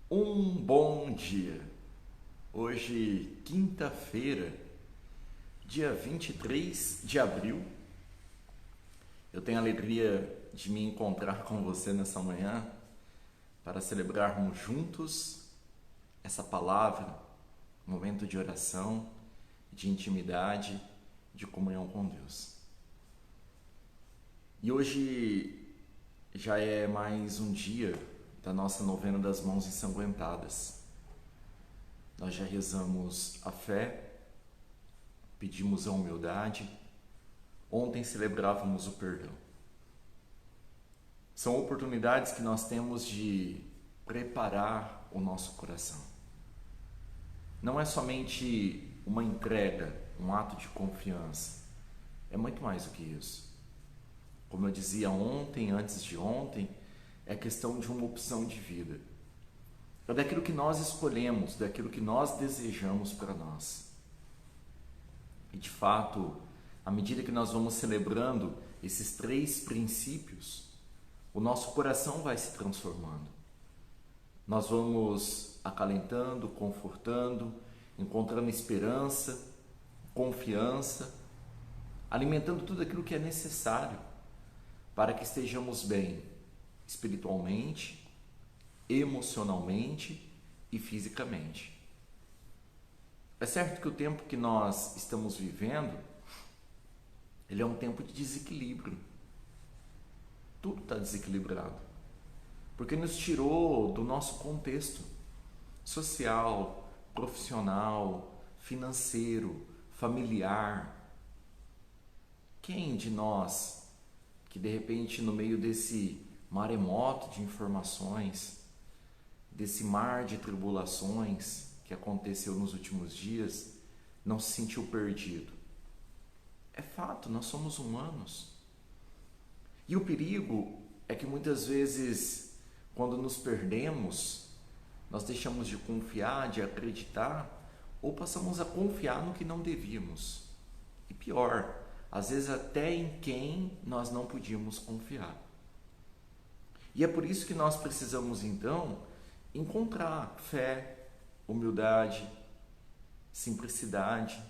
Um bom dia. Hoje, quinta-feira, dia 23 de abril. Eu tenho a alegria de me encontrar com você nessa manhã para celebrarmos juntos essa palavra, um momento de oração, de intimidade, de comunhão com Deus. E hoje já é mais um dia da nossa novena das mãos ensanguentadas. Nós já rezamos a fé, pedimos a humildade, ontem celebrávamos o perdão. São oportunidades que nós temos de preparar o nosso coração. Não é somente uma entrega, um ato de confiança, é muito mais do que isso. Como eu dizia ontem, antes de ontem, é questão de uma opção de vida. É daquilo que nós escolhemos, daquilo que nós desejamos para nós. E de fato, à medida que nós vamos celebrando esses três princípios, o nosso coração vai se transformando. Nós vamos acalentando, confortando, encontrando esperança, confiança, alimentando tudo aquilo que é necessário para que estejamos bem espiritualmente, emocionalmente e fisicamente. É certo que o tempo que nós estamos vivendo, ele é um tempo de desequilíbrio. Tudo está desequilibrado, porque nos tirou do nosso contexto social, profissional, financeiro, familiar. Quem de nós que de repente no meio desse maremoto de informações, desse mar de tribulações que aconteceu nos últimos dias, não se sentiu perdido? É fato, nós somos humanos. E o perigo é que muitas vezes, quando nos perdemos, nós deixamos de confiar, de acreditar, ou passamos a confiar no que não devíamos. E pior, às vezes até em quem nós não podíamos confiar. E é por isso que nós precisamos então encontrar fé, humildade, simplicidade.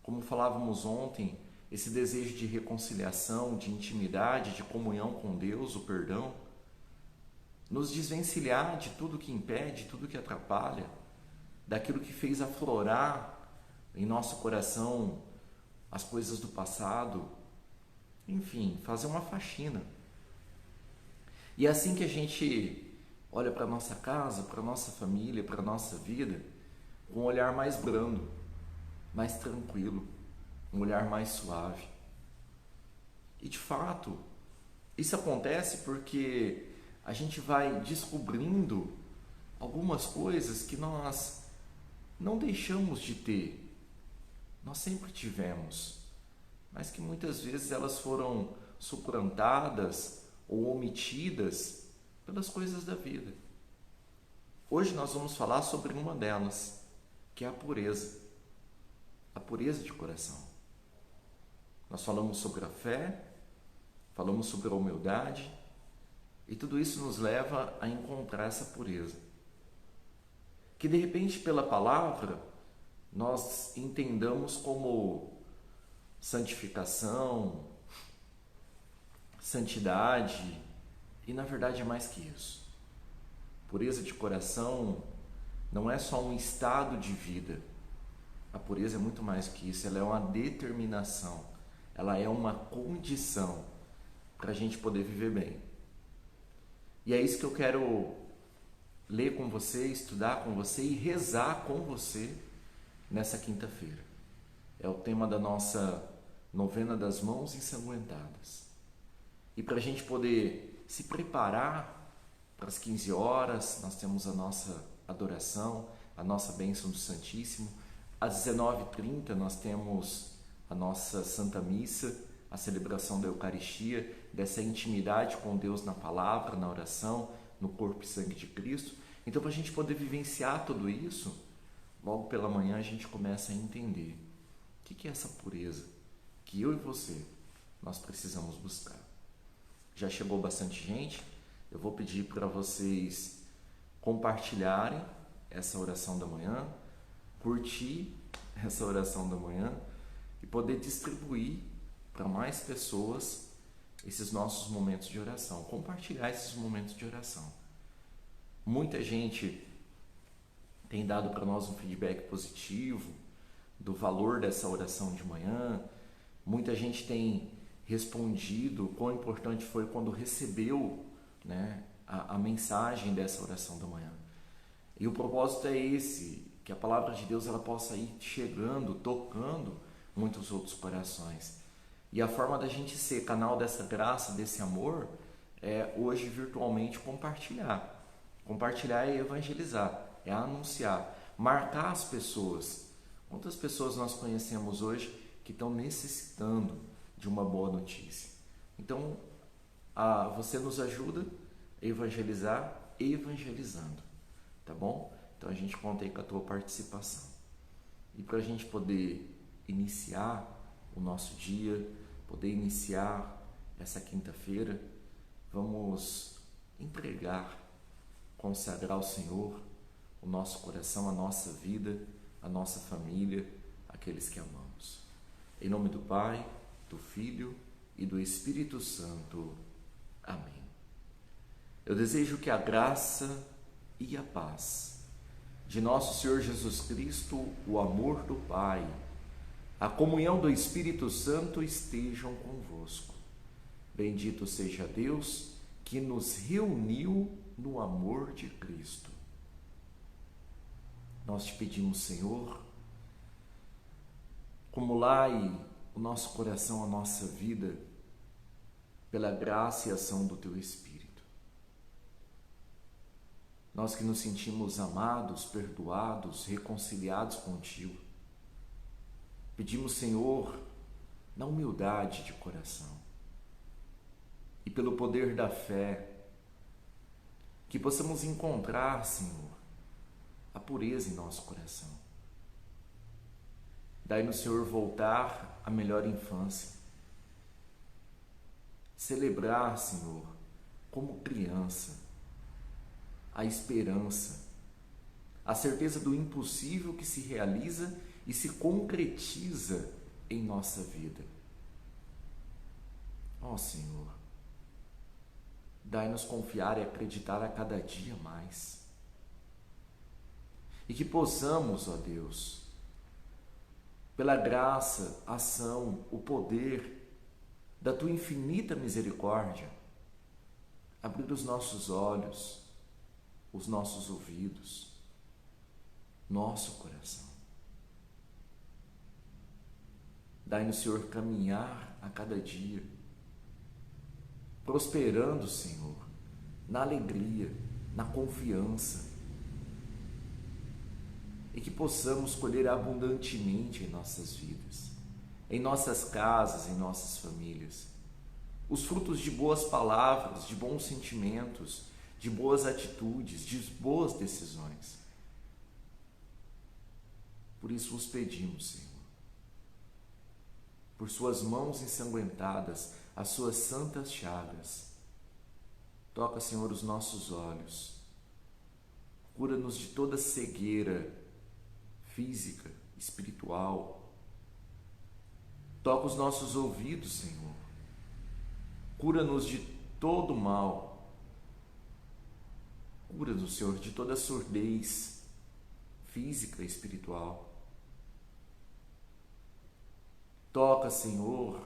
Como falávamos ontem, esse desejo de reconciliação, de intimidade, de comunhão com Deus, o perdão, nos desvencilhar de tudo que impede, tudo que atrapalha, daquilo que fez aflorar em nosso coração as coisas do passado, enfim, fazer uma faxina. E é assim que a gente olha para a nossa casa, para a nossa família, para a nossa vida, com um olhar mais brando, mais tranquilo, um olhar mais suave. E de fato, isso acontece porque a gente vai descobrindo algumas coisas que nós não deixamos de ter. Nós sempre tivemos, mas que muitas vezes elas foram suplantadas ou omitidas pelas coisas da vida. Hoje nós vamos falar sobre uma delas, que é a pureza de coração. Nós falamos sobre a fé, falamos sobre a humildade, e tudo isso nos leva a encontrar essa pureza. Que de repente pela palavra nós entendamos como santificação, santidade, e na verdade é mais que isso. Pureza de coração não é só um estado de vida. A pureza é muito mais que isso, ela é uma determinação, ela é uma condição para a gente poder viver bem. E é isso que eu quero ler com você, estudar com você e rezar com você nessa quinta-feira. É o tema da nossa novena das mãos ensanguentadas. E para a gente poder se preparar para as 15 horas, nós temos a nossa adoração, a nossa bênção do Santíssimo. Às 19h30 nós temos a nossa Santa Missa, a celebração da Eucaristia, dessa intimidade com Deus na palavra, na oração, no corpo e sangue de Cristo. Então, para a gente poder vivenciar tudo isso, logo pela manhã a gente começa a entender o que é essa pureza que eu e você, nós precisamos buscar. Já chegou bastante gente, eu vou pedir para vocês compartilharem essa oração da manhã, curtir essa oração da manhã e poder distribuir para mais pessoas esses nossos momentos de oração, compartilhar esses momentos de oração. Muita gente tem dado para nós um feedback positivo do valor dessa oração de manhã. Muita gente tem respondido quão importante foi quando recebeu, né, a mensagem dessa oração da manhã. E o propósito é esse, que a palavra de Deus ela possa ir chegando, tocando muitos outros corações. E a forma da gente ser canal dessa graça, desse amor, é hoje virtualmente compartilhar. Compartilhar é evangelizar, é anunciar, marcar as pessoas. Quantas pessoas nós conhecemos hoje que estão necessitando de uma boa notícia? Então, você nos ajuda a evangelizar evangelizando, tá bom? Então a gente conta aí com a tua participação. E para a gente poder iniciar o nosso dia, poder iniciar essa quinta-feira, vamos entregar, consagrar ao Senhor o nosso coração, a nossa vida, a nossa família, aqueles que amamos. Em nome do Pai, do Filho e do Espírito Santo. Amém. Eu desejo que a graça e a paz de nosso Senhor Jesus Cristo, o amor do Pai, a comunhão do Espírito Santo estejam convosco. Bendito seja Deus que nos reuniu no amor de Cristo. Nós te pedimos, Senhor, acumulai o nosso coração, a nossa vida, pela graça e ação do Teu Espírito. Nós que nos sentimos amados, perdoados, reconciliados contigo, pedimos, Senhor, na humildade de coração e pelo poder da fé, que possamos encontrar, Senhor, a pureza em nosso coração. Dai-nos, Senhor, voltar à melhor infância, celebrar, Senhor, como criança, a esperança, a certeza do impossível que se realiza e se concretiza em nossa vida. Ó Senhor, dai-nos confiar e acreditar a cada dia mais. E que possamos, ó Deus, pela graça, ação, o poder da Tua infinita misericórdia, abrir os nossos olhos, os nossos ouvidos, nosso coração. Dai-nos, Senhor, caminhar a cada dia, prosperando, Senhor, na alegria, na confiança, e que possamos colher abundantemente em nossas vidas, em nossas casas, em nossas famílias, os frutos de boas palavras, de bons sentimentos, de boas atitudes, de boas decisões. Por isso vos pedimos, Senhor, por suas mãos ensanguentadas, as suas santas chagas, toca, Senhor, os nossos olhos, cura-nos de toda cegueira física, espiritual, toca os nossos ouvidos, Senhor, cura-nos de todo mal, cura-nos, Senhor, de toda surdez física e espiritual. Toca, Senhor,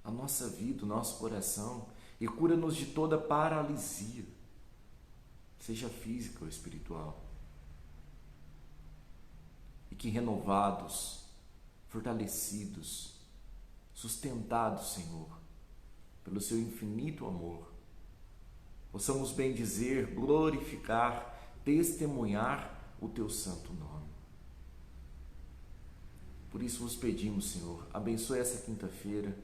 a nossa vida, o nosso coração e cura-nos de toda paralisia, seja física ou espiritual. E que renovados, fortalecidos, sustentados, Senhor, pelo Seu infinito amor, possamos bendizer, glorificar, testemunhar o Teu santo nome. Por isso vos pedimos, Senhor, abençoe essa quinta-feira,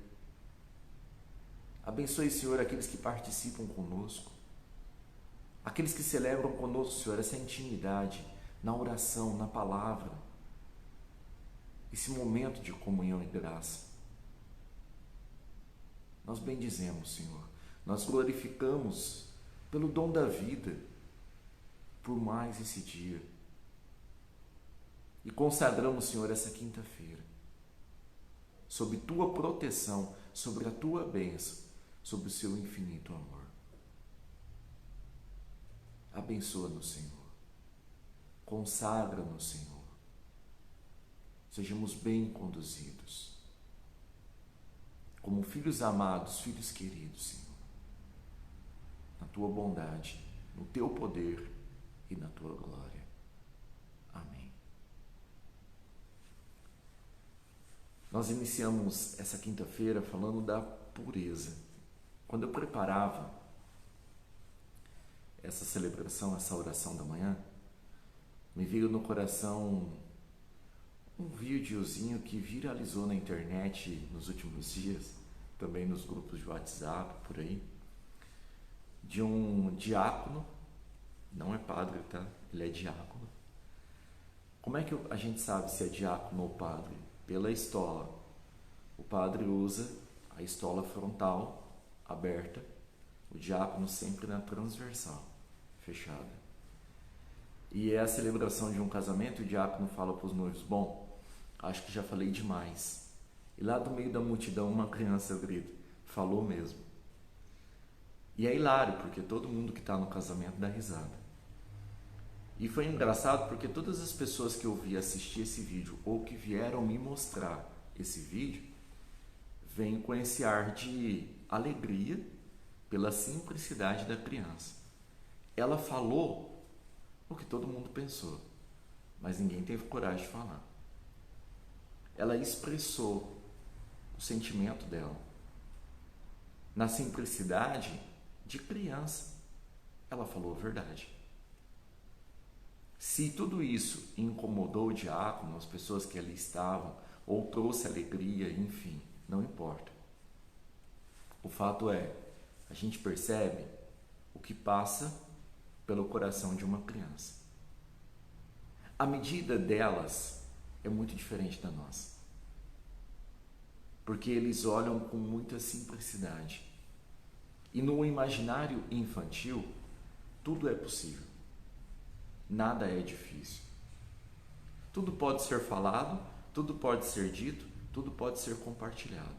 abençoe, Senhor, aqueles que participam conosco, aqueles que celebram conosco, Senhor, essa intimidade na oração, na palavra, esse momento de comunhão e graça. Nós bendizemos, Senhor, nós glorificamos pelo dom da vida, por mais esse dia. E consagramos, Senhor, essa quinta-feira, sob tua proteção, sobre a tua bênção, sobre o seu infinito amor. Abençoa-nos, Senhor. Consagra-nos, Senhor. Sejamos bem conduzidos, como filhos amados, filhos queridos, Senhor, na tua bondade, no teu poder e na tua glória. Amém. Nós iniciamos essa quinta-feira falando da pureza. Quando eu preparava essa celebração, essa oração da manhã, me veio no coração um videozinho que viralizou na internet nos últimos dias, também nos grupos de WhatsApp, por aí, de um diácono, não é padre, tá? Ele é diácono. Como é que a gente sabe se é diácono ou padre? Pela estola. O padre usa a estola frontal aberta, o diácono sempre na transversal, fechada. E é a celebração de um casamento, e o diácono fala para os noivos: bom, acho que já falei demais. E lá do meio da multidão uma criança grita: falou mesmo. E é hilário, porque todo mundo que está no casamento dá risada. E foi engraçado porque todas as pessoas que eu vi assistir esse vídeo, ou que vieram me mostrar esse vídeo, vêm com esse ar de alegria pela simplicidade da criança. Ela falou o que todo mundo pensou, mas ninguém teve coragem de falar. Ela expressou o sentimento dela na simplicidade de criança. Ela falou a verdade. Se tudo isso incomodou o diácono, as pessoas que ali estavam, ou trouxe alegria, enfim, não importa. O fato é, a gente percebe o que passa pelo coração de uma criança. A medida delas é muito diferente da nossa, porque eles olham com muita simplicidade. E no imaginário infantil, tudo é possível. Nada é difícil. Tudo pode ser falado, tudo pode ser dito, tudo pode ser compartilhado.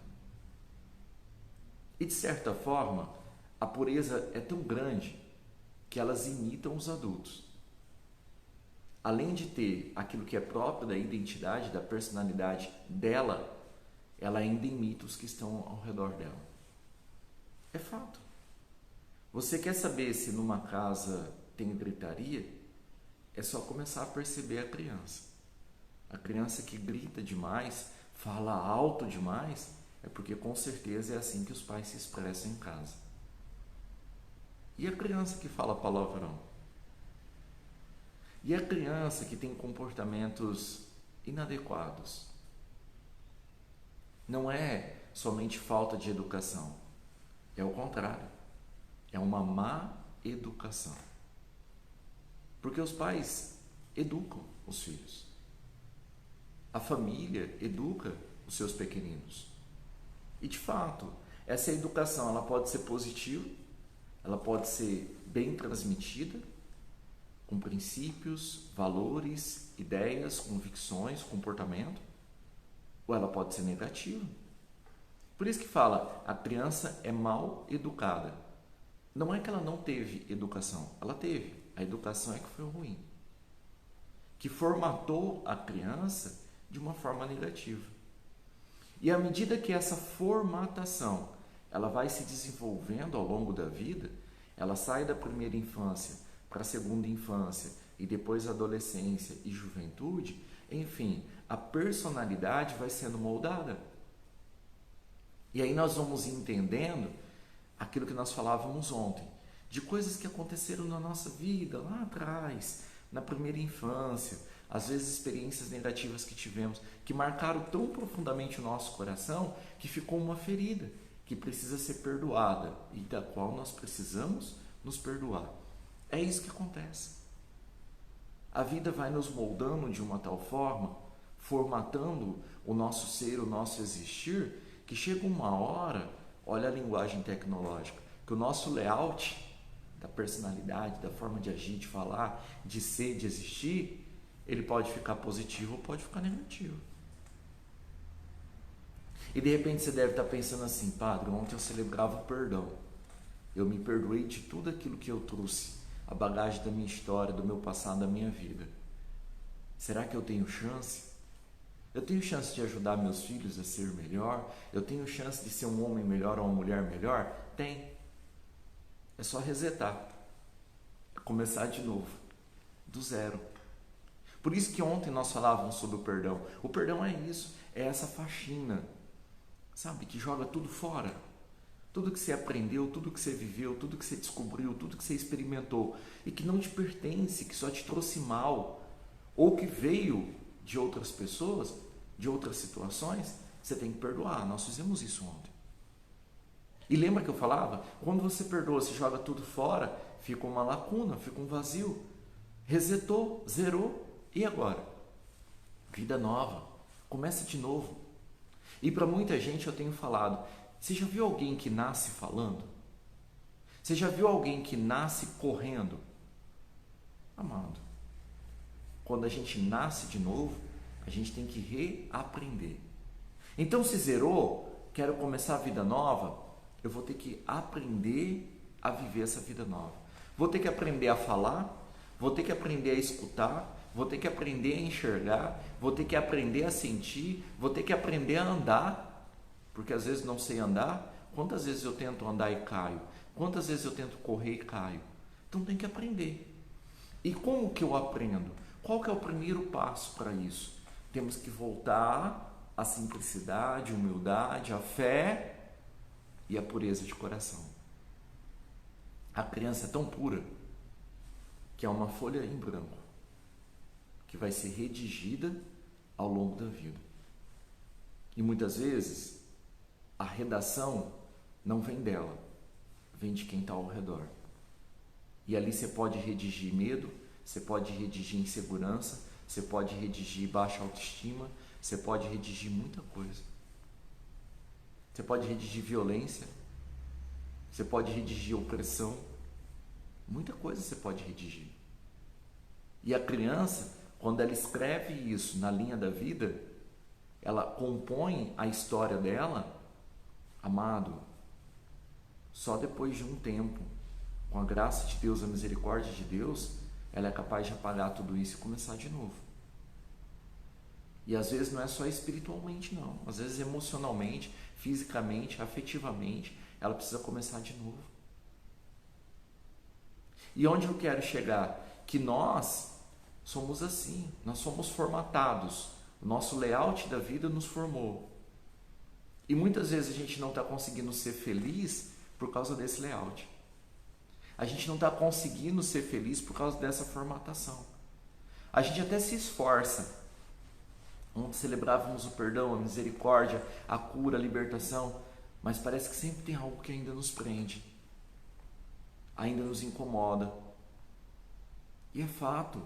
E de certa forma, a pureza é tão grande que elas imitam os adultos. Além de ter aquilo que é próprio da identidade, da personalidade dela, ela ainda imita os que estão ao redor dela. É fato. Você quer saber se numa casa tem gritaria? É só começar a perceber a criança. A criança que grita demais, fala alto demais, é porque com certeza é assim que os pais se expressam em casa. E a criança que fala palavrão? E a criança que tem comportamentos inadequados? Não é somente falta de educação, é o contrário. É uma má educação. Porque os pais educam os filhos. A família educa os seus pequeninos. E de fato, essa educação ela pode ser positiva, ela pode ser bem transmitida, com princípios, valores, ideias, convicções, comportamento, ou ela pode ser negativa. Por isso que fala, a criança é mal educada. Não é que ela não teve educação, ela teve. A educação é que foi ruim, que formatou a criança de uma forma negativa. E à medida que essa formatação ela vai se desenvolvendo ao longo da vida, ela sai da primeira infância para a segunda infância e depois adolescência e juventude, enfim, a personalidade vai sendo moldada. E aí nós vamos entendendo aquilo que nós falávamos ontem, de coisas que aconteceram na nossa vida lá atrás, na primeira infância, às vezes experiências negativas que tivemos, que marcaram tão profundamente o nosso coração, que ficou uma ferida, que precisa ser perdoada e da qual nós precisamos nos perdoar. É isso que acontece. A vida vai nos moldando de uma tal forma, formatando o nosso ser, o nosso existir, que chega uma hora, olha a linguagem tecnológica, que o nosso layout da personalidade, da forma de agir, de falar, de ser, de existir, ele pode ficar positivo ou pode ficar negativo. E de repente você deve estar pensando assim: padre, ontem eu celebrava o perdão. Eu me perdoei de tudo aquilo que eu trouxe, a bagagem da minha história, do meu passado, da minha vida. Será que eu tenho chance? Eu tenho chance de ajudar meus filhos a ser melhor? Eu tenho chance de ser um homem melhor ou uma mulher melhor? Tem. É só resetar. É começar de novo. Do zero. Por isso que ontem nós falávamos sobre o perdão. O perdão é isso. É essa faxina. Sabe? Que joga tudo fora. Tudo que você aprendeu, tudo que você viveu, tudo que você descobriu, tudo que você experimentou. E que não te pertence, que só te trouxe mal. Ou que veio de outras pessoas, de outras situações, você tem que perdoar. Nós fizemos isso ontem. E lembra que eu falava? Quando você perdoa, você joga tudo fora, fica uma lacuna, fica um vazio. Resetou, zerou. E agora? Vida nova. Começa de novo. E para muita gente eu tenho falado: você já viu alguém que nasce falando? Você já viu alguém que nasce correndo? Amado, quando a gente nasce de novo, a gente tem que reaprender. Então, se zerou, quero começar a vida nova, eu vou ter que aprender a viver essa vida nova. Vou ter que aprender a falar, vou ter que aprender a escutar, vou ter que aprender a enxergar, vou ter que aprender a sentir, vou ter que aprender a andar, porque às vezes não sei andar. Quantas vezes eu tento andar e caio? Quantas vezes eu tento correr e caio? Então tem que aprender. E como que eu aprendo? Qual que é o primeiro passo para isso? Temos que voltar à simplicidade, à humildade, à fé e à pureza de coração. A criança é tão pura que é uma folha em branco que vai ser redigida ao longo da vida. E muitas vezes a redação não vem dela, vem de quem está ao redor. E ali você pode redigir medo, você pode redigir insegurança, você pode redigir baixa autoestima, você pode redigir muita coisa. Você pode redigir violência, você pode redigir opressão, muita coisa você pode redigir. E a criança, quando ela escreve isso na linha da vida, ela compõe a história dela, amado, só depois de um tempo, com a graça de Deus, a misericórdia de Deus, ela é capaz de apagar tudo isso e começar de novo. E às vezes não é só espiritualmente, não. Às vezes emocionalmente, fisicamente, afetivamente, ela precisa começar de novo. E onde eu quero chegar? Que nós somos assim, nós somos formatados. O nosso layout da vida nos formou. E muitas vezes a gente não está conseguindo ser feliz por causa desse layout. A gente não está conseguindo ser feliz por causa dessa formatação. A gente até se esforça. Ontem celebrávamos o perdão, a misericórdia, a cura, a libertação, mas parece que sempre tem algo que ainda nos prende, ainda nos incomoda. E é fato,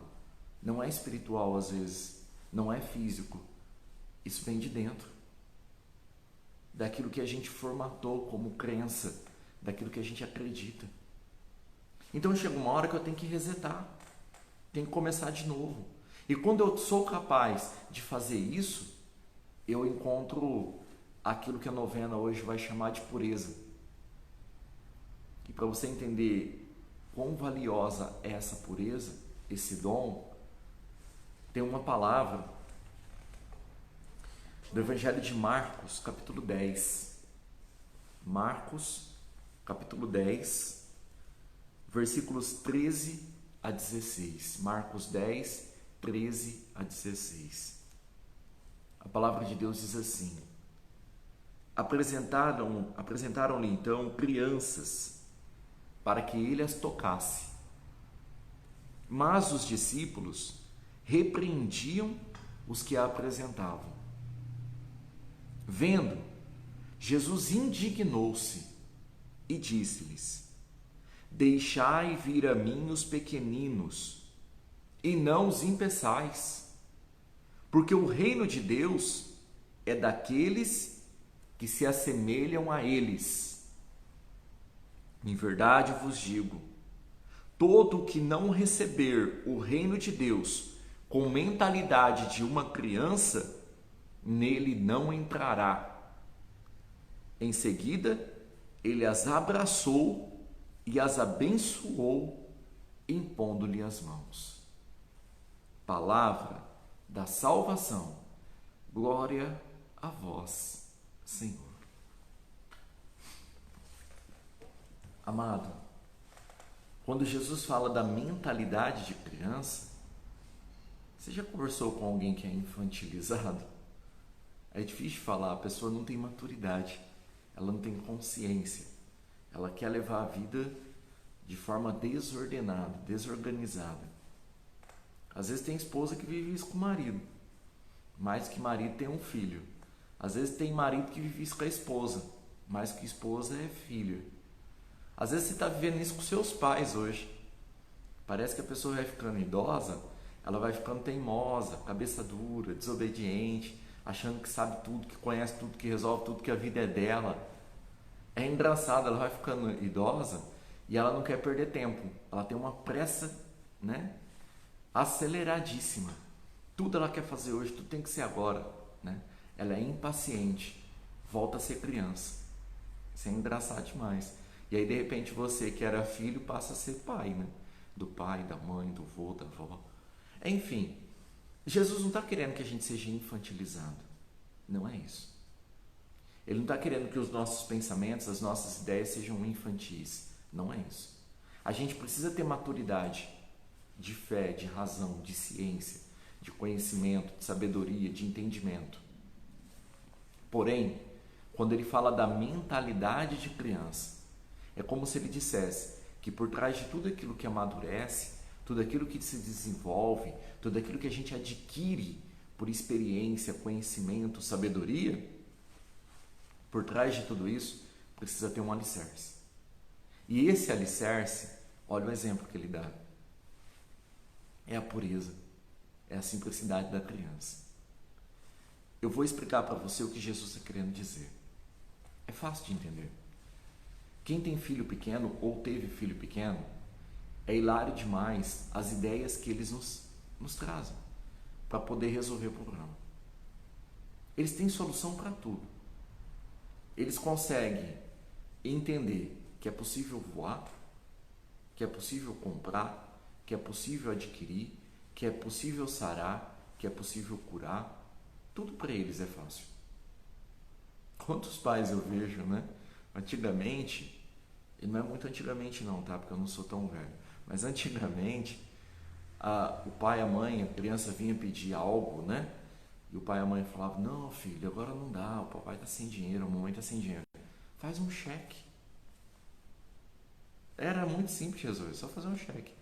não é espiritual às vezes, não é físico. Isso vem de dentro, daquilo que a gente formatou como crença, daquilo que a gente acredita. Então chega uma hora que eu tenho que resetar, tenho que começar de novo. E quando eu sou capaz de fazer isso, eu encontro aquilo que a novena hoje vai chamar de pureza. E para você entender quão valiosa é essa pureza, esse dom, tem uma palavra do Evangelho de Marcos, capítulo 10. Marcos, capítulo 10, versículos 13 a 16. Marcos 10, 13 a 16. A palavra de Deus diz assim: apresentaram-lhe então crianças para que ele as tocasse. Mas os discípulos repreendiam os que a apresentavam. Vendo, Jesus indignou-se e disse-lhes: deixai vir a mim os pequeninos, e não os impeçais, porque o reino de Deus é daqueles que se assemelham a eles. Em verdade vos digo todo que não receber o reino de Deus com mentalidade de uma criança, nele não entrará. Em seguida, ele as abraçou e as abençoou, impondo-lhe as mãos. Palavra da salvação. Glória a vós, Senhor. Amado, quando Jesus fala da mentalidade de criança, você já conversou com alguém que é infantilizado? É difícil falar, a pessoa não tem maturidade, ela não tem consciência, ela quer levar a vida de forma desordenada, desorganizada. Às vezes tem esposa que vive isso com o marido, mais que marido tem um filho. Às vezes tem marido que vive isso com a esposa, mais que esposa é filha. Às vezes você está vivendo isso com seus pais hoje. Parece que a pessoa vai ficando idosa, ela vai ficando teimosa, cabeça dura, desobediente, achando que sabe tudo, que conhece tudo, que resolve tudo, que a vida é dela. É engraçado, ela vai ficando idosa e ela não quer perder tempo. Ela tem uma pressa, né, aceleradíssima. Tudo ela quer fazer hoje, tudo tem que ser agora, né? Ela é impaciente, volta a ser criança. Isso é engraçado demais. E aí de repente você que era filho passa a ser pai, né? Do pai, da mãe, do vô, da avó. Enfim, Jesus não está querendo que a gente seja infantilizado. Não é isso. Ele não está querendo que os nossos pensamentos, as nossas ideias sejam infantis. Não é isso. A gente precisa ter maturidade de fé, de razão, de ciência, de conhecimento, de sabedoria, de entendimento. Porém, quando ele fala da mentalidade de criança, é como se ele dissesse que por trás de tudo aquilo que amadurece, tudo aquilo que se desenvolve, tudo aquilo que a gente adquire por experiência, conhecimento, sabedoria, por trás de tudo isso precisa ter um alicerce. E esse alicerce, olha o exemplo que ele dá. É a pureza, é a simplicidade da criança. Eu vou explicar para você o que Jesus está querendo dizer. É fácil de entender. Quem tem filho pequeno ou teve filho pequeno, é hilário demais as ideias que eles nos trazem para poder resolver o problema. Eles têm solução para tudo. Eles conseguem entender que é possível voar, que é possível comprar, que é possível adquirir, que é possível sarar, que é possível curar. Tudo para eles é fácil. Quantos pais eu vejo, né? Antigamente, e não é muito antigamente não, tá? Porque eu não sou tão velho. Mas antigamente, o pai, a mãe, a criança vinha pedir algo, né? E o pai e a mãe falavam, não filho, agora não dá, o papai está sem dinheiro, a mamãe está sem dinheiro. Faz um cheque. Era muito simples resolver, só fazer um cheque.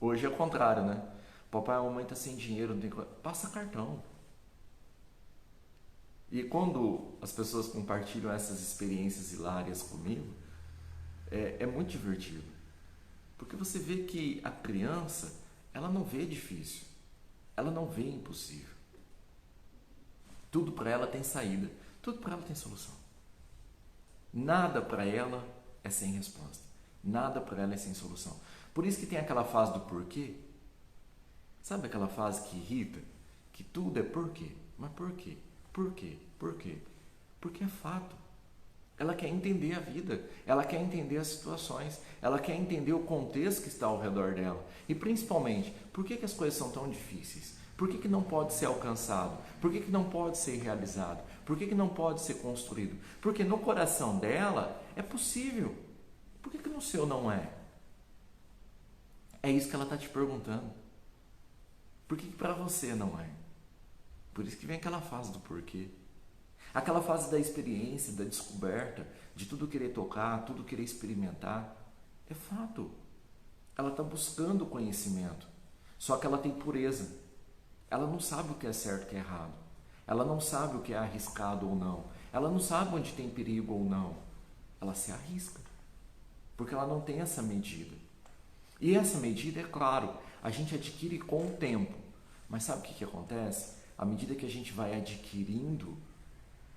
Hoje é o contrário, né? O papai e a mamãe estão sem dinheiro, não tem... passa cartão. E quando as pessoas compartilham essas experiências hilárias comigo, é muito divertido. Porque você vê que a criança, ela não vê difícil, ela não vê impossível. Tudo para ela tem saída, tudo para ela tem solução. Nada para ela é sem resposta, nada para ela é sem solução. Por isso que tem aquela fase do porquê. Sabe aquela fase que irrita? Que tudo é porquê. Mas por quê? Por quê? Por quê? Porque é fato. Ela quer entender a vida, ela quer entender as situações, ela quer entender o contexto que está ao redor dela. E principalmente, por que as coisas são tão difíceis? Por que não pode ser alcançado? Por que não pode ser realizado? Por que não pode ser construído? Porque no coração dela é possível. Por que no seu não é? É isso que ela está te perguntando. Por que para você não é? Por isso que vem aquela fase do porquê. Aquela fase da experiência, da descoberta, de tudo querer tocar, tudo querer experimentar. É fato. Ela está buscando conhecimento. Só que ela tem pureza. Ela não sabe o que é certo e o que é errado. Ela não sabe o que é arriscado ou não. Ela não sabe onde tem perigo ou não. Ela se arrisca. Porque ela não tem essa medida. E essa medida, é claro, a gente adquire com o tempo. Mas sabe o que acontece? À medida que a gente vai adquirindo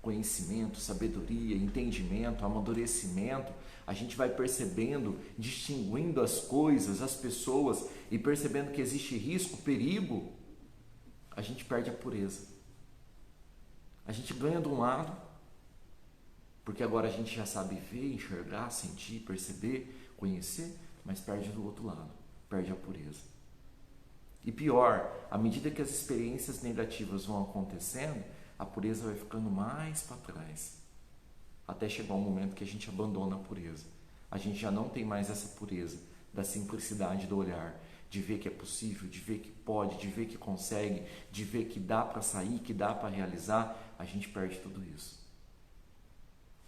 conhecimento, sabedoria, entendimento, amadurecimento, a gente vai percebendo, distinguindo as coisas, as pessoas e percebendo que existe risco, perigo, a gente perde a pureza. A gente ganha de um lado, porque agora a gente já sabe ver, enxergar, sentir, perceber, conhecer, mas perde do outro lado, perde a pureza. E pior, à medida que as experiências negativas vão acontecendo, a pureza vai ficando mais para trás, até chegar um momento que a gente abandona a pureza. A gente já não tem mais essa pureza da simplicidade do olhar, de ver que é possível, de ver que pode, de ver que consegue, de ver que dá para sair, que dá para realizar. A gente perde tudo isso.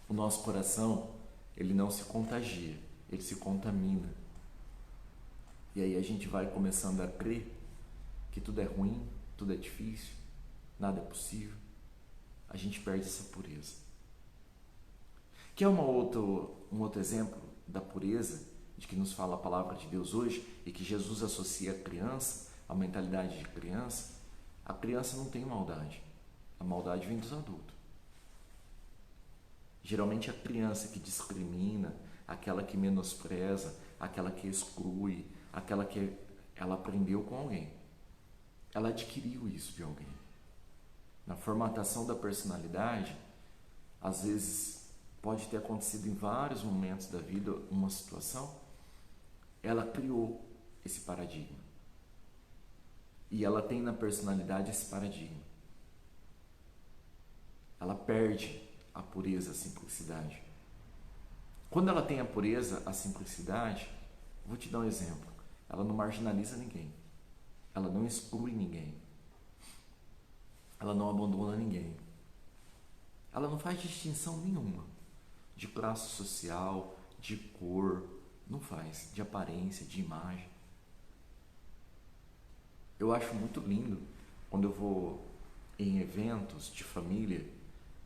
O nosso coração, ele não se contagia, ele se contamina. E aí a gente vai começando a crer que tudo é ruim, tudo é difícil, nada é possível. A gente perde essa pureza. Que é um outro exemplo da pureza, de que nos fala a palavra de Deus hoje, e que Jesus associa a criança, a mentalidade de criança. A criança não tem maldade. A maldade vem dos adultos. Geralmente a criança que discrimina, aquela que menospreza, aquela que exclui, aquela que ela aprendeu com alguém. Ela adquiriu isso de alguém. Na formatação da personalidade, às vezes pode ter acontecido em vários momentos da vida uma situação, ela criou esse paradigma. E ela tem na personalidade esse paradigma. Ela perde a pureza, a simplicidade. Quando ela tem a pureza, a simplicidade, vou te dar um exemplo. Ela não marginaliza ninguém. Ela não exclui ninguém. Ela não abandona ninguém. Ela não faz distinção nenhuma de classe social, de cor, não faz, de aparência, de imagem. Eu acho muito lindo quando eu vou em eventos de família,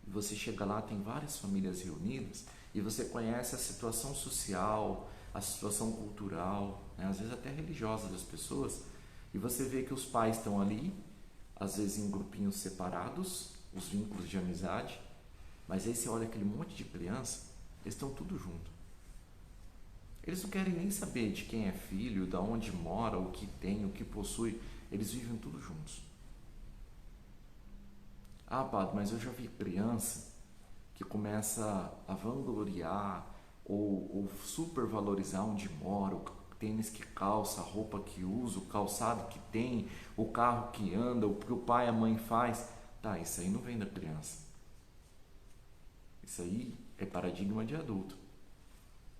e você chega lá, tem várias famílias reunidas, e você conhece a situação social, a situação cultural, né, às vezes até religiosa das pessoas, e você vê que os pais estão ali, às vezes em grupinhos separados, os vínculos de amizade, mas aí você olha aquele monte de criança, eles estão tudo junto. Eles não querem nem saber de quem é filho, de onde mora, o que tem, o que possui, eles vivem tudo juntos. Ah, padre, mas eu já vi criança que começa a vangloriar ou supervalorizar onde mora, o tênis que calça, a roupa que usa, o calçado que tem, o carro que anda, o que o pai e a mãe faz. Tá, isso aí não vem da criança. Isso aí é paradigma de adulto.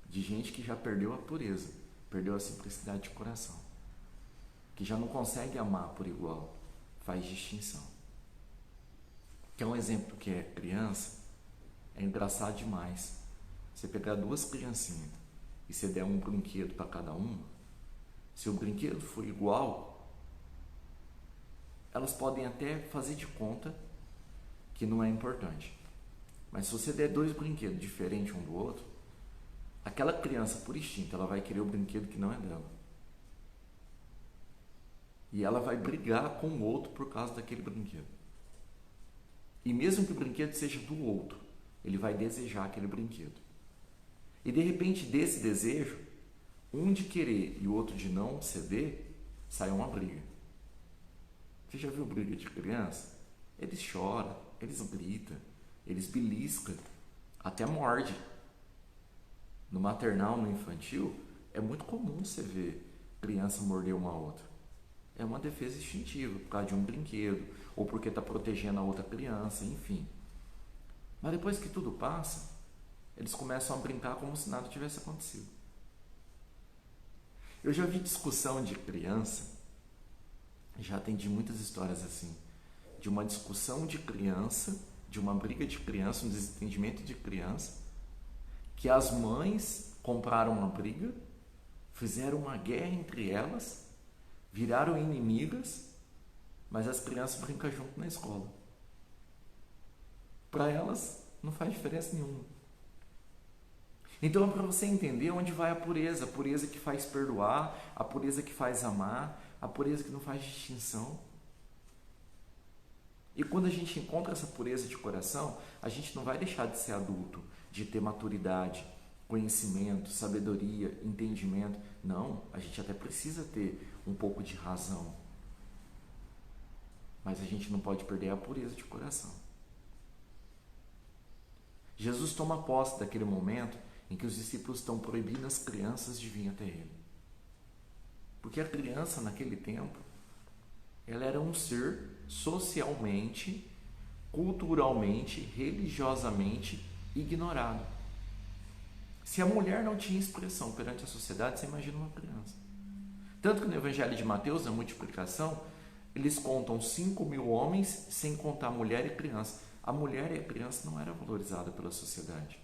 De gente que já perdeu a pureza, perdeu a simplicidade de coração. Que já não consegue amar por igual, faz distinção. Que é um exemplo que é criança, é engraçado demais. Você pegar duas criancinhas e você der um brinquedo para cada uma, se o brinquedo for igual, elas podem até fazer de conta que não é importante. Mas se você der dois brinquedos diferentes um do outro, aquela criança, por instinto, ela vai querer o brinquedo que não é dela. E ela vai brigar com o outro por causa daquele brinquedo. E mesmo que o brinquedo seja do outro, ele vai desejar aquele brinquedo. E de repente desse desejo, um de querer e o outro de não ceder, sai uma briga. Você já viu briga de criança? Eles choram, eles gritam, eles beliscam, até morde. No maternal, no infantil, é muito comum você ver criança morder uma outra. É uma defesa instintiva, por causa de um brinquedo, ou porque está protegendo a outra criança, enfim. Mas depois que tudo passa, eles começam a brincar como se nada tivesse acontecido. Eu já vi discussão de criança, já atendi muitas histórias assim, de uma discussão de criança, de uma briga de criança, um desentendimento de criança, que as mães compraram uma briga, fizeram uma guerra entre elas, viraram inimigas, mas as crianças brincam junto na escola. Para elas não faz diferença nenhuma. Então é para você entender onde vai a pureza que faz perdoar, a pureza que faz amar, a pureza que não faz distinção. E quando a gente encontra essa pureza de coração, a gente não vai deixar de ser adulto, de ter maturidade, conhecimento, sabedoria, entendimento. Não, a gente até precisa ter um pouco de razão. Mas a gente não pode perder a pureza de coração. Jesus toma posse daquele momento em que os discípulos estão proibindo as crianças de vir até ele. Porque a criança, naquele tempo, ela era um ser socialmente, culturalmente, religiosamente ignorado. Se a mulher não tinha expressão perante a sociedade, você imagina uma criança. Tanto que no Evangelho de Mateus, na multiplicação, eles contam 5.000 homens, sem contar mulher e criança. A mulher e a criança não era valorizada pela sociedade.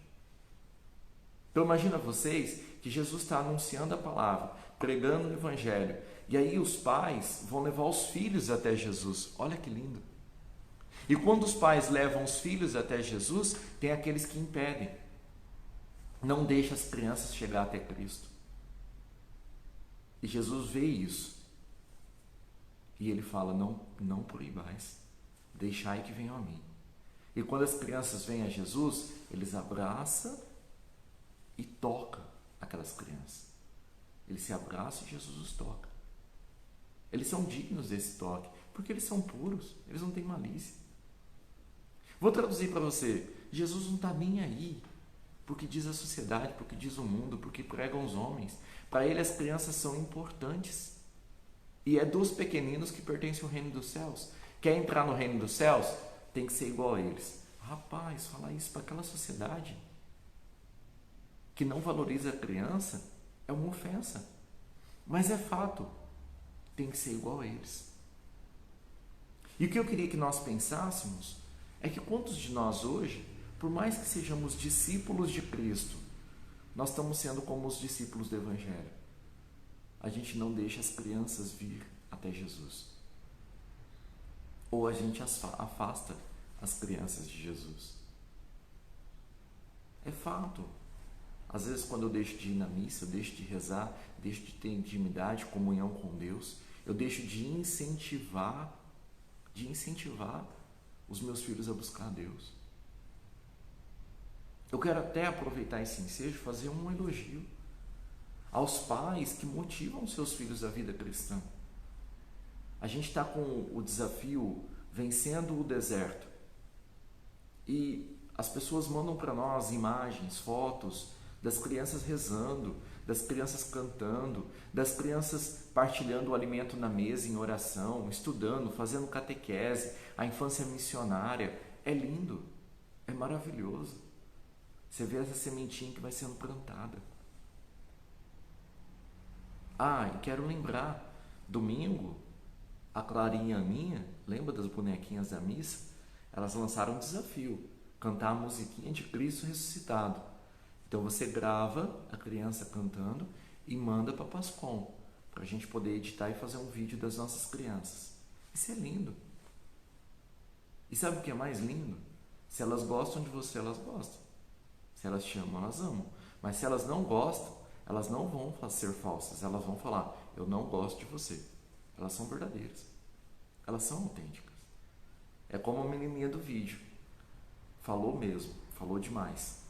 Então imagina vocês que Jesus está anunciando a palavra, pregando o Evangelho, e aí os pais vão levar os filhos até Jesus. Olha que lindo! E quando os pais levam os filhos até Jesus, tem aqueles que impedem. Não deixa as crianças chegar até Cristo. E Jesus vê isso. E ele fala, não proibais, deixai que venham a mim. E quando as crianças vêm a Jesus, eles abraçam e tocam aquelas crianças. Eles se abraçam e Jesus os toca. Eles são dignos desse toque, porque eles são puros, eles não têm malícia. Vou traduzir para você, Jesus não está nem aí, porque diz a sociedade, porque diz o mundo, porque pregam os homens. Para ele as crianças são importantes. E é dos pequeninos que pertence ao reino dos céus. Quer entrar no reino dos céus? Tem que ser igual a eles. Rapaz, falar isso para aquela sociedade que não valoriza a criança é uma ofensa. Mas é fato. Tem que ser igual a eles. E o que eu queria que nós pensássemos é que quantos de nós hoje, por mais que sejamos discípulos de Cristo, nós estamos sendo como os discípulos do Evangelho. A gente não deixa as crianças vir até Jesus. Ou a gente afasta as crianças de Jesus. É fato. Às vezes quando eu deixo de ir na missa, eu deixo de rezar, deixo de ter intimidade, comunhão com Deus, eu deixo de incentivar os meus filhos a buscar a Deus. Eu quero até aproveitar esse ensejo e fazer um elogio aos pais que motivam seus filhos à vida cristã. A gente está com o desafio Vencendo o Deserto. E as pessoas mandam para nós imagens, fotos das crianças rezando, das crianças cantando, das crianças partilhando o alimento na mesa em oração, estudando, fazendo catequese, a infância missionária. É lindo, é maravilhoso. Você vê essa sementinha que vai sendo plantada. E quero lembrar, domingo, a Clarinha e a Aninha, lembra das bonequinhas da missa? Elas lançaram um desafio, cantar a musiquinha de Cristo ressuscitado. Então você grava a criança cantando e manda para a Pascom, para a gente poder editar e fazer um vídeo das nossas crianças. Isso é lindo. E sabe o que é mais lindo? Se elas gostam de você, elas gostam. Se elas te amam, elas amam. Mas se elas não gostam, elas não vão ser falsas. Elas vão falar, eu não gosto de você. Elas são verdadeiras. Elas são autênticas. É como a menininha do vídeo. Falou mesmo, falou demais.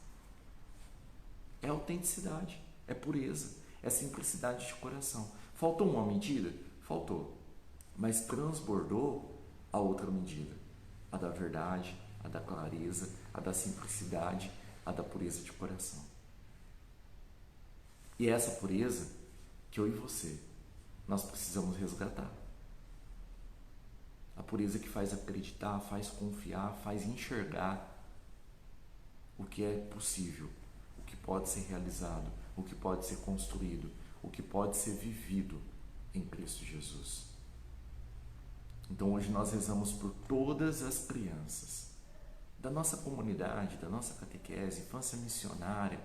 É autenticidade, é pureza, é simplicidade de coração. Faltou uma medida? Faltou. Mas transbordou a outra medida. A da verdade, a da clareza, a da simplicidade, a da pureza de coração. E é essa pureza que eu e você, nós precisamos resgatar. A pureza que faz acreditar, faz confiar, faz enxergar o que é possível, o que pode ser realizado, o que pode ser construído, o que pode ser vivido em Cristo Jesus. Então hoje nós rezamos por todas as crianças da nossa comunidade, da nossa catequese, infância missionária,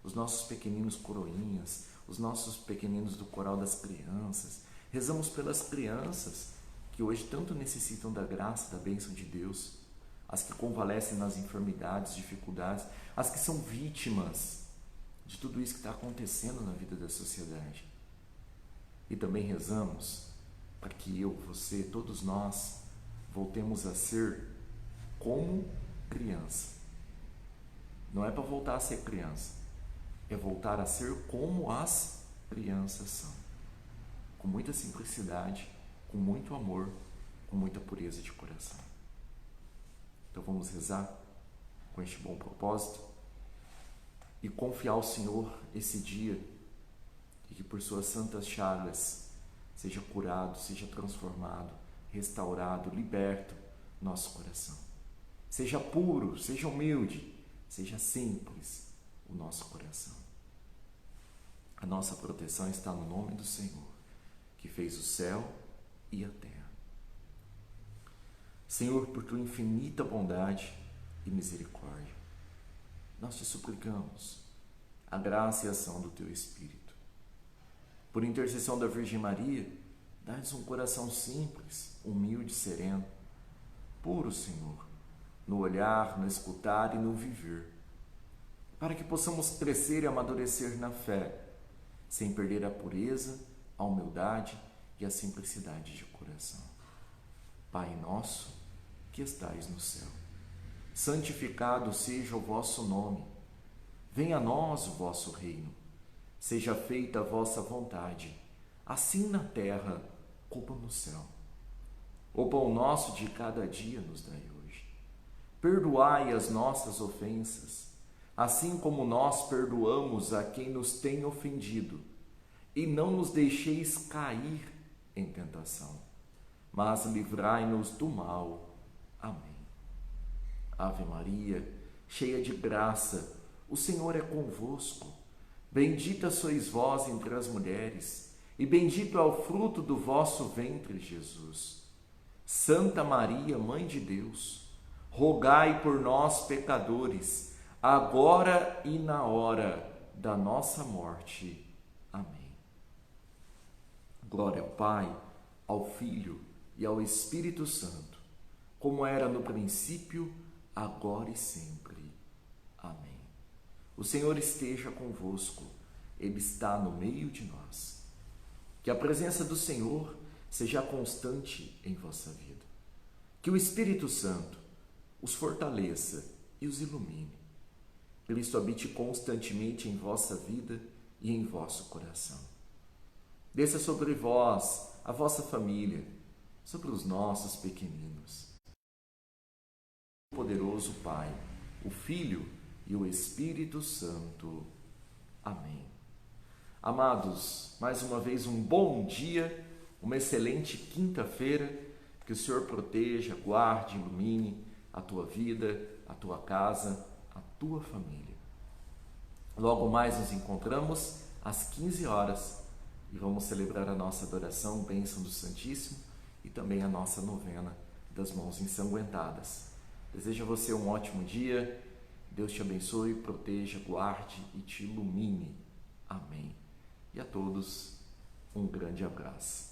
os nossos pequeninos coroinhas, os nossos pequeninos do coral das crianças. Rezamos pelas crianças que hoje tanto necessitam da graça, da bênção de Deus, as que convalescem nas enfermidades, dificuldades, as que são vítimas de tudo isso que está acontecendo na vida da sociedade. E também rezamos para que eu, você, todos nós voltemos a ser como criança. Não é para voltar a ser criança, é voltar a ser como as crianças são. Com muita simplicidade, com muito amor, com muita pureza de coração. Então vamos rezar com este bom propósito e confiar ao Senhor esse dia e que por suas santas chagas seja curado, seja transformado, restaurado, liberto nosso coração. Seja puro, seja humilde, seja simples o nosso coração. A nossa proteção está no nome do Senhor, que fez o céu e a terra. Senhor, por tua infinita bondade e misericórdia, nós te suplicamos a graça e a ação do teu Espírito. Por intercessão da Virgem Maria, dá-nos um coração simples, humilde, sereno, puro, Senhor, no olhar, no escutar e no viver, para que possamos crescer e amadurecer na fé, sem perder a pureza, a humildade e a simplicidade de coração. Pai nosso, que estais no céu, santificado seja o vosso nome. Venha a nós o vosso reino. Seja feita a vossa vontade, assim na terra como no céu. O pão nosso de cada dia nos dai hoje. Perdoai as nossas ofensas, assim como nós perdoamos a quem nos tem ofendido. E não nos deixeis cair em tentação, mas livrai-nos do mal. Amém. Ave Maria, cheia de graça, o Senhor é convosco. Bendita sois vós entre as mulheres, e bendito é o fruto do vosso ventre, Jesus. Santa Maria, Mãe de Deus, rogai por nós, pecadores, agora e na hora da nossa morte. Amém. Glória ao Pai, ao Filho e ao Espírito Santo, como era no princípio, agora e sempre. Amém. O Senhor esteja convosco, Ele está no meio de nós. Que a presença do Senhor seja constante em vossa vida. Que o Espírito Santo os fortaleça e os ilumine. Cristo habite constantemente em vossa vida e em vosso coração. Desça sobre vós, a vossa família, sobre os nossos pequeninos. O poderoso Pai, o Filho e o Espírito Santo. Amém. Amados, mais uma vez um bom dia, uma excelente quinta-feira. Que o Senhor proteja, guarde, ilumine a tua vida, a tua casa, a tua família. Logo mais nos encontramos às 15 horas e vamos celebrar a nossa adoração, bênção do Santíssimo e também a nossa novena das mãos ensanguentadas. Desejo a você um ótimo dia. Deus te abençoe, proteja, guarde e te ilumine. Amém. E a todos, um grande abraço.